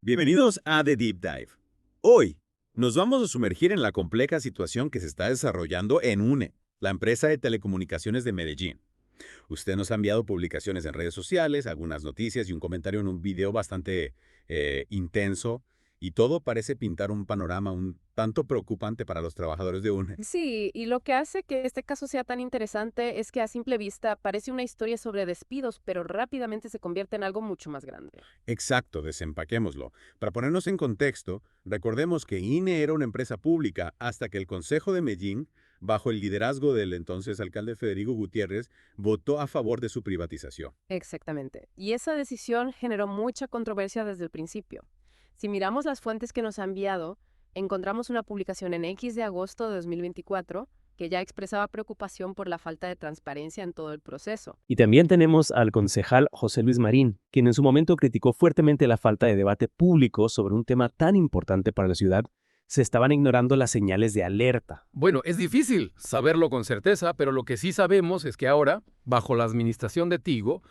Bienvenidos a The Deep Dive. Hoy nos vamos a sumergir en la compleja situación que se está desarrollando en UNE, la empresa de telecomunicaciones de Medellín. Usted nos ha enviado publicaciones en redes sociales, algunas noticias y un comentario en un video bastante intenso, y todo parece pintar un panorama un tanto preocupante para los trabajadores de UNE. Sí, y lo que hace que este caso sea tan interesante es que a simple vista parece una historia sobre despidos, pero rápidamente se convierte en algo mucho más grande. Exacto, desempaquémoslo. Para ponernos en contexto, recordemos que INE era una empresa pública hasta que el Consejo de Medellín, bajo el liderazgo del entonces alcalde Federico Gutiérrez, votó a favor de su privatización. Exactamente. Y esa decisión generó mucha controversia desde el principio. Si miramos las fuentes que nos ha enviado, encontramos una publicación en X de agosto de 2024 que ya expresaba preocupación por la falta de transparencia en todo el proceso. Y también tenemos al concejal José Luis Marín, quien en su momento criticó fuertemente la falta de debate público sobre un tema tan importante para la ciudad. Se estaban ignorando las señales de alerta. Bueno, es difícil saberlo con certeza, pero lo que sí sabemos es que ahora, bajo la administración de Tigo,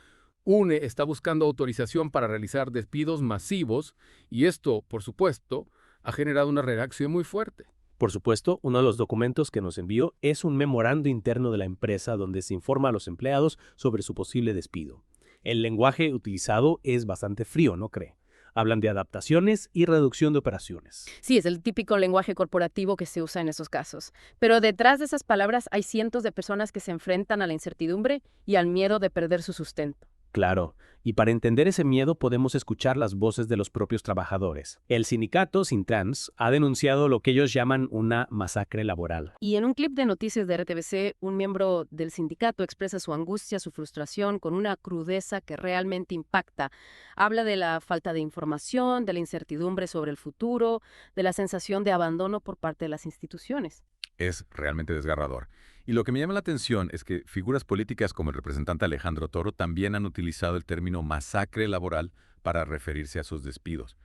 UNE está buscando autorización para realizar despidos masivos y esto, por supuesto, ha generado una reacción muy fuerte. Por supuesto, uno de los documentos que nos envió es un memorando interno de la empresa donde se informa a los empleados sobre su posible despido. El lenguaje utilizado es bastante frío, ¿no cree? Hablan de adaptaciones y reducción de operaciones. Sí, es el típico lenguaje corporativo que se usa en esos casos. Pero detrás de esas palabras hay cientos de personas que se enfrentan a la incertidumbre y al miedo de perder su sustento. Claro, y para entender ese miedo podemos escuchar las voces de los propios trabajadores. El sindicato Sintrans ha denunciado lo que ellos llaman una masacre laboral. Y en un clip de noticias de RTVC, un miembro del sindicato expresa su angustia, su frustración, con una crudeza que realmente impacta. Habla de la falta de información, de la incertidumbre sobre el futuro, de la sensación de abandono por parte de las instituciones. Es realmente desgarrador. Y lo que me llama la atención es que figuras políticas como el representante Alejandro Toro también han utilizado el término masacre laboral para referirse a sus despidos.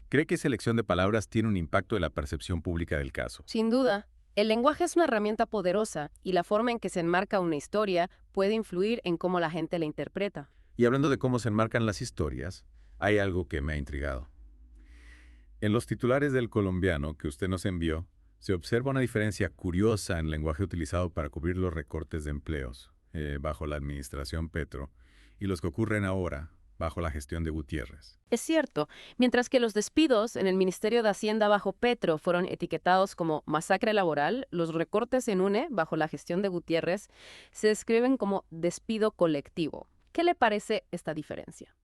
¿Cree que esa elección de palabras tiene un impacto en la percepción pública del caso? Sin duda, el lenguaje es una herramienta poderosa y la forma en que se enmarca una historia puede influir en cómo la gente la interpreta. Y hablando de cómo se enmarcan las historias, hay algo que me ha intrigado. En los titulares del colombiano que usted nos envió, se observa una diferencia curiosa en el lenguaje utilizado para cubrir los recortes de empleos bajo la administración Petro y los que ocurren ahora bajo la gestión de Gutiérrez. Es cierto, mientras que los despidos en el Ministerio de Hacienda bajo Petro fueron etiquetados como masacre laboral, los recortes en UNE, bajo la gestión de Gutiérrez, se describen como despido colectivo. ¿Qué le parece esta diferencia?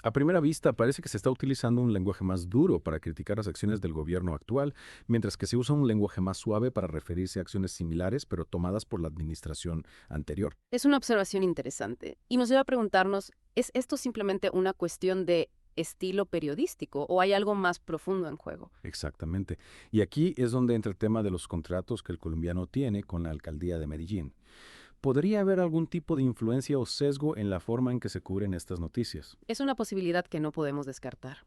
A primera vista parece que se está utilizando un lenguaje más duro para criticar las acciones del gobierno actual, mientras que se usa un lenguaje más suave para referirse a acciones similares pero tomadas por la administración anterior. Es una observación interesante y nos lleva a preguntarnos, ¿es esto simplemente una cuestión de estilo periodístico o hay algo más profundo en juego? Exactamente. Y aquí es donde entra el tema de los contratos que el colombiano tiene con la alcaldía de Medellín. ¿Podría haber algún tipo de influencia o sesgo en la forma en que se cubren estas noticias? Es una posibilidad que no podemos descartar.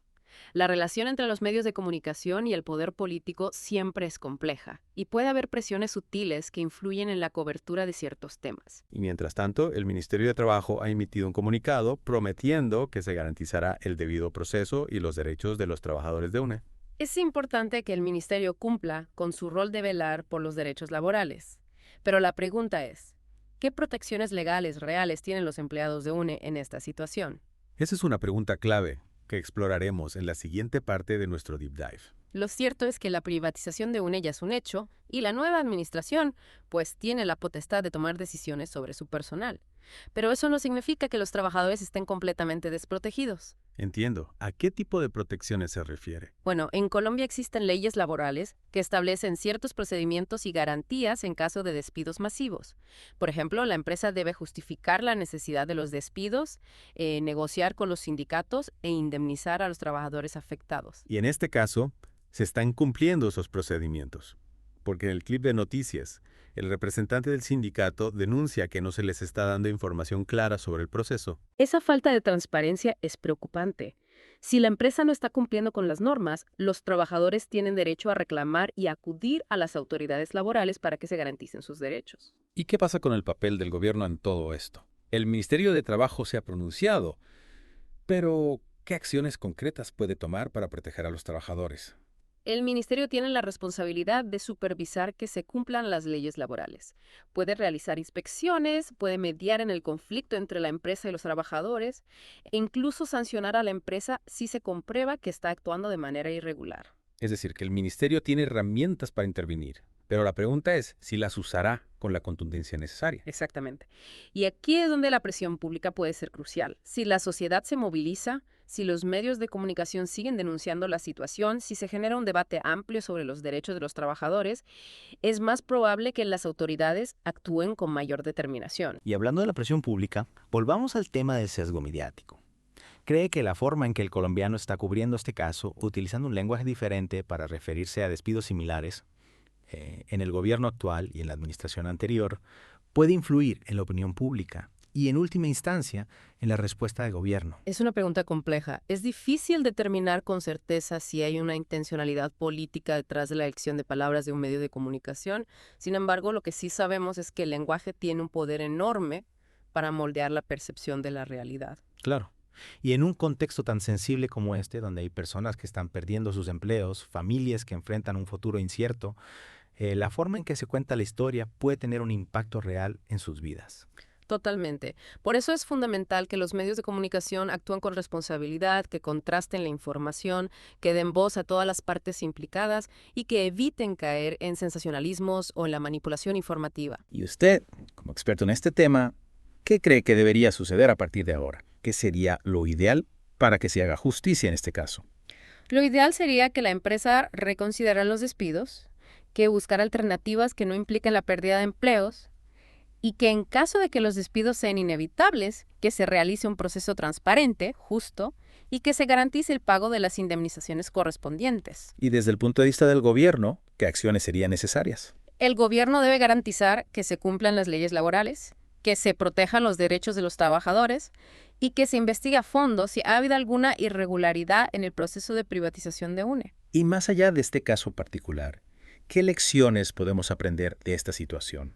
La relación entre los medios de comunicación y el poder político siempre es compleja y puede haber presiones sutiles que influyen en la cobertura de ciertos temas. Y mientras tanto, el Ministerio de Trabajo ha emitido un comunicado prometiendo que se garantizará el debido proceso y los derechos de los trabajadores de UNE. Es importante que el ministerio cumpla con su rol de velar por los derechos laborales. Pero la pregunta es, ¿qué protecciones legales reales tienen los empleados de UNE en esta situación? Esa es una pregunta clave que exploraremos en la siguiente parte de nuestro Deep Dive. Lo cierto es que la privatización de UNE ya es un hecho y la nueva administración, pues, tiene la potestad de tomar decisiones sobre su personal. Pero eso no significa que los trabajadores estén completamente desprotegidos. Entiendo. ¿A qué tipo de protecciones se refiere? Bueno, en Colombia existen leyes laborales que establecen ciertos procedimientos y garantías en caso de despidos masivos. Por ejemplo, la empresa debe justificar la necesidad de los despidos, negociar con los sindicatos e indemnizar a los trabajadores afectados. Y en este caso, se están cumpliendo esos procedimientos. Porque en el clip de noticias, el representante del sindicato denuncia que no se les está dando información clara sobre el proceso. Esa falta de transparencia es preocupante. Si la empresa no está cumpliendo con las normas, los trabajadores tienen derecho a reclamar y acudir a las autoridades laborales para que se garanticen sus derechos. ¿Y qué pasa con el papel del gobierno en todo esto? El Ministerio de Trabajo se ha pronunciado, pero ¿Qué acciones concretas puede tomar para proteger a los trabajadores? El ministerio tiene la responsabilidad de supervisar que se cumplan las leyes laborales. Puede realizar inspecciones, puede mediar en el conflicto entre la empresa y los trabajadores e incluso sancionar a la empresa si se comprueba que está actuando de manera irregular. Es decir, que el ministerio tiene herramientas para intervenir, pero la pregunta es si las usará con la contundencia necesaria. Exactamente. Y aquí es donde la presión pública puede ser crucial. Si la sociedad se moviliza, si los medios de comunicación siguen denunciando la situación, si se genera un debate amplio sobre los derechos de los trabajadores, es más probable que las autoridades actúen con mayor determinación. Y hablando de la presión pública, volvamos al tema del sesgo mediático. ¿Cree que la forma en que el colombiano está cubriendo este caso, utilizando un lenguaje diferente para referirse a despidos similares, en el gobierno actual y en la administración anterior, puede influir en la opinión pública y, en última instancia, en la respuesta del gobierno? Es una pregunta compleja. Es difícil determinar con certeza si hay una intencionalidad política detrás de la elección de palabras de un medio de comunicación. Sin embargo, lo que sí sabemos es que el lenguaje tiene un poder enorme para moldear la percepción de la realidad. Claro. Y en un contexto tan sensible como este, donde hay personas que están perdiendo sus empleos, familias que enfrentan un futuro incierto, la forma en que se cuenta la historia puede tener un impacto real en sus vidas. Totalmente. Por eso es fundamental que los medios de comunicación actúen con responsabilidad, que contrasten la información, que den voz a todas las partes implicadas y que eviten caer en sensacionalismos o en la manipulación informativa. Y usted, como experto en este tema, ¿qué cree que debería suceder a partir de ahora? ¿Qué sería lo ideal para que se haga justicia en este caso? Lo ideal sería que la empresa reconsiderara los despidos, que buscara alternativas que no impliquen la pérdida de empleos y que en caso de que los despidos sean inevitables, que se realice un proceso transparente, justo, y que se garantice el pago de las indemnizaciones correspondientes. Y desde el punto de vista del gobierno, ¿qué acciones serían necesarias? El gobierno debe garantizar que se cumplan las leyes laborales, que se protejan los derechos de los trabajadores y que se investigue a fondo si ha habido alguna irregularidad en el proceso de privatización de UNE. Y más allá de este caso particular, ¿qué lecciones podemos aprender de esta situación?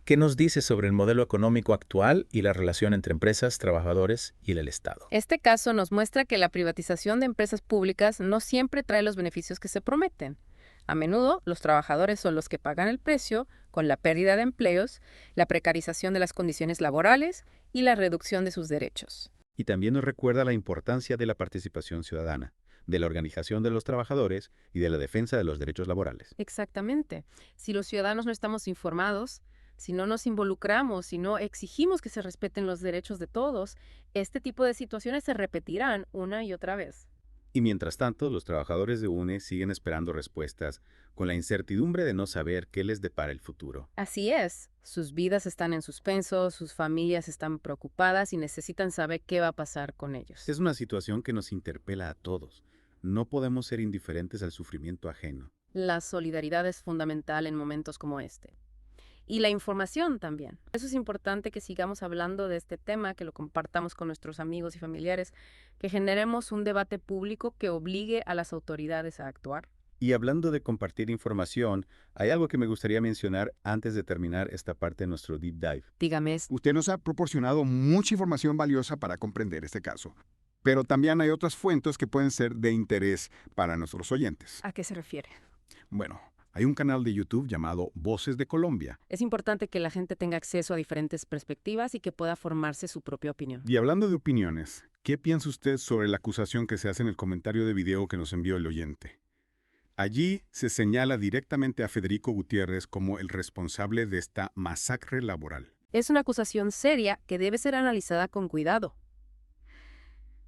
¿Qué nos dice sobre el modelo económico actual y la relación entre empresas, trabajadores y el Estado? Este caso nos muestra que la privatización de empresas públicas no siempre trae los beneficios que se prometen. A menudo, los trabajadores son los que pagan el precio con la pérdida de empleos, la precarización de las condiciones laborales y la reducción de sus derechos. Y también nos recuerda la importancia de la participación ciudadana, de la organización de los trabajadores y de la defensa de los derechos laborales. Exactamente. Si los ciudadanos no estamos informados, si no nos involucramos, si no exigimos que se respeten los derechos de todos, este tipo de situaciones se repetirán una y otra vez. Y mientras tanto, los trabajadores de UNE siguen esperando respuestas con la incertidumbre de no saber qué les depara el futuro. Así es, sus vidas están en suspenso, sus familias están preocupadas y necesitan saber qué va a pasar con ellos. Es una situación que nos interpela a todos. No podemos ser indiferentes al sufrimiento ajeno. La solidaridad es fundamental en momentos como este. Y la información también. Eso es importante que sigamos hablando de este tema, que lo compartamos con nuestros amigos y familiares, que generemos un debate público que obligue a las autoridades a actuar. Y hablando de compartir información, hay algo que me gustaría mencionar antes de terminar esta parte de nuestro Deep Dive. Dígame, Usted nos ha proporcionado mucha información valiosa para comprender este caso, pero también hay otras fuentes que pueden ser de interés para nuestros oyentes. ¿a qué se refiere? Bueno, hay un canal de YouTube llamado Voces de Colombia. Es importante que la gente tenga acceso a diferentes perspectivas y que pueda formarse su propia opinión. Y hablando de opiniones, ¿qué piensa usted sobre la acusación que se hace en el comentario de video que nos envió el oyente? Allí se señala directamente a Federico Gutiérrez como el responsable de esta masacre laboral. Es una acusación seria que debe ser analizada con cuidado.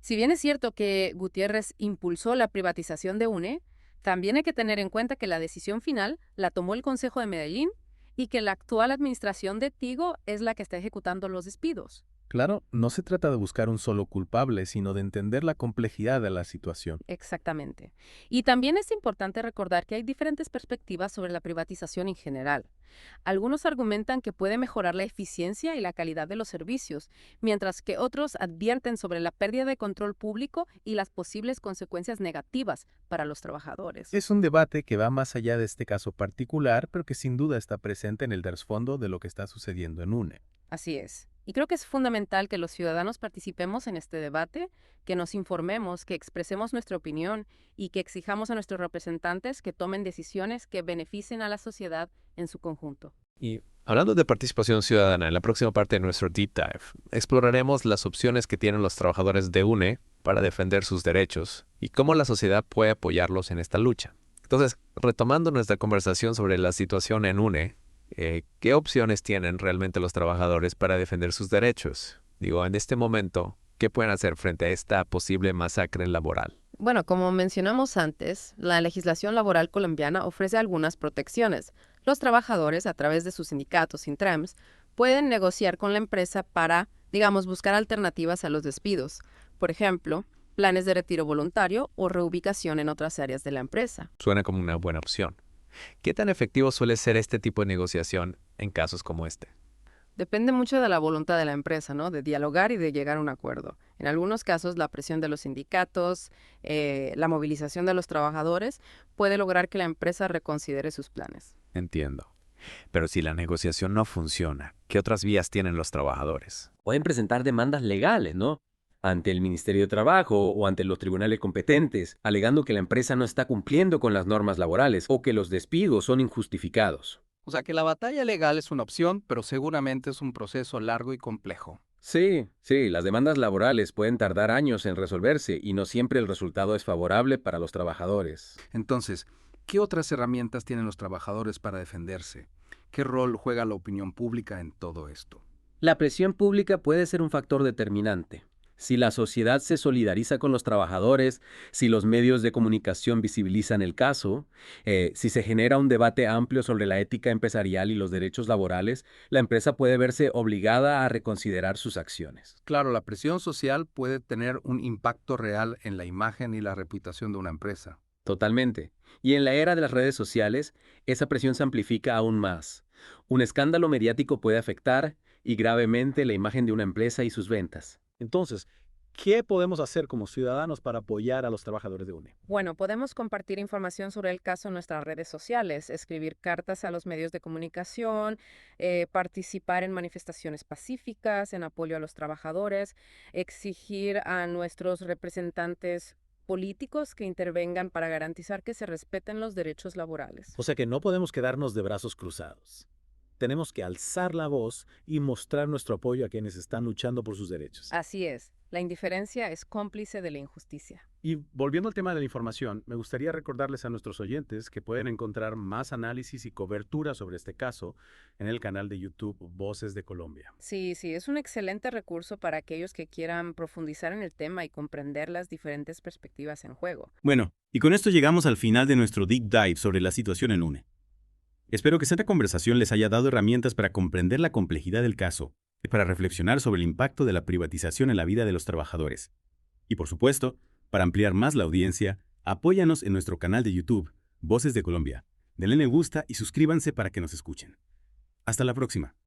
Si bien es cierto que Gutiérrez impulsó la privatización de UNE, también hay que tener en cuenta que la decisión final la tomó el Consejo de Medellín y que la actual administración de Tigo es la que está ejecutando los despidos. Claro, no se trata de buscar un solo culpable, sino de entender la complejidad de la situación. Exactamente. Y también es importante recordar que hay diferentes perspectivas sobre la privatización en general. Algunos argumentan que puede mejorar la eficiencia y la calidad de los servicios, mientras que otros advierten sobre la pérdida de control público y las posibles consecuencias negativas para los trabajadores. Es un debate que va más allá de este caso particular, pero que sin duda está presente en el trasfondo de lo que está sucediendo en UNE. Así es. Y creo que es fundamental que los ciudadanos participemos en este debate, que nos informemos, que expresemos nuestra opinión y que exijamos a nuestros representantes que tomen decisiones que beneficien a la sociedad en su conjunto. Y hablando de participación ciudadana, en la próxima parte de nuestro Deep Dive, exploraremos las opciones que tienen los trabajadores de UNE para defender sus derechos y cómo la sociedad puede apoyarlos en esta lucha. Entonces, retomando nuestra conversación sobre la situación en UNE, ¿qué opciones tienen realmente los trabajadores para defender sus derechos? Digo, en este momento, ¿qué pueden hacer frente a esta posible masacre laboral? Bueno, como mencionamos antes, la legislación laboral colombiana ofrece algunas protecciones. Los trabajadores, a través de sus sindicatos Intrems, pueden negociar con la empresa para, digamos, buscar alternativas a los despidos. Por ejemplo, planes de retiro voluntario o reubicación en otras áreas de la empresa. Suena como una buena opción. ¿Qué tan efectivo suele ser este tipo de negociación en casos como este? Depende mucho de la voluntad de la empresa, ¿no? De dialogar y de llegar a un acuerdo. En algunos casos, la presión de los sindicatos, la movilización de los trabajadores puede lograr que la empresa reconsidere sus planes. Entiendo. Pero si la negociación no funciona, ¿qué otras vías tienen los trabajadores? Pueden presentar demandas legales, ¿no? Ante el Ministerio de Trabajo o ante los tribunales competentes, alegando que la empresa no está cumpliendo con las normas laborales o que los despidos son injustificados. O sea que la batalla legal es una opción, pero seguramente es un proceso largo y complejo. Sí, las demandas laborales pueden tardar años en resolverse y no siempre el resultado es favorable para los trabajadores. Entonces, ¿qué otras herramientas tienen los trabajadores para defenderse? ¿Qué rol juega la opinión pública en todo esto? La presión pública puede ser un factor determinante. Si la sociedad se solidariza con los trabajadores, si los medios de comunicación visibilizan el caso, si se genera un debate amplio sobre la ética empresarial y los derechos laborales, la empresa puede verse obligada a reconsiderar sus acciones. Claro, la presión social puede tener un impacto real en la imagen y la reputación de una empresa. Totalmente. Y en la era de las redes sociales, esa presión se amplifica aún más. Un escándalo mediático puede afectar y gravemente la imagen de una empresa y sus ventas. Entonces, ¿qué podemos hacer como ciudadanos para apoyar a los trabajadores de UNE? Bueno, podemos compartir información sobre el caso en nuestras redes sociales, escribir cartas a los medios de comunicación, participar en manifestaciones pacíficas en apoyo a los trabajadores, exigir a nuestros representantes políticos que intervengan para garantizar que se respeten los derechos laborales. O sea que no podemos quedarnos de brazos cruzados. Tenemos que alzar la voz y mostrar nuestro apoyo a quienes están luchando por sus derechos. Así es, la indiferencia es cómplice de la injusticia. Y volviendo al tema de la información, me gustaría recordarles a nuestros oyentes que pueden encontrar más análisis y cobertura sobre este caso en el canal de YouTube Voces de Colombia. Sí, es un excelente recurso para aquellos que quieran profundizar en el tema y comprender las diferentes perspectivas en juego. Bueno, y con esto llegamos al final de nuestro Deep Dive sobre la situación en UNE. Espero que esta conversación les haya dado herramientas para comprender la complejidad del caso y para reflexionar sobre el impacto de la privatización en la vida de los trabajadores. Y por supuesto, para ampliar más la audiencia, apóyanos en nuestro canal de YouTube, Voces de Colombia. Denle me gusta y suscríbanse para que nos escuchen. Hasta la próxima.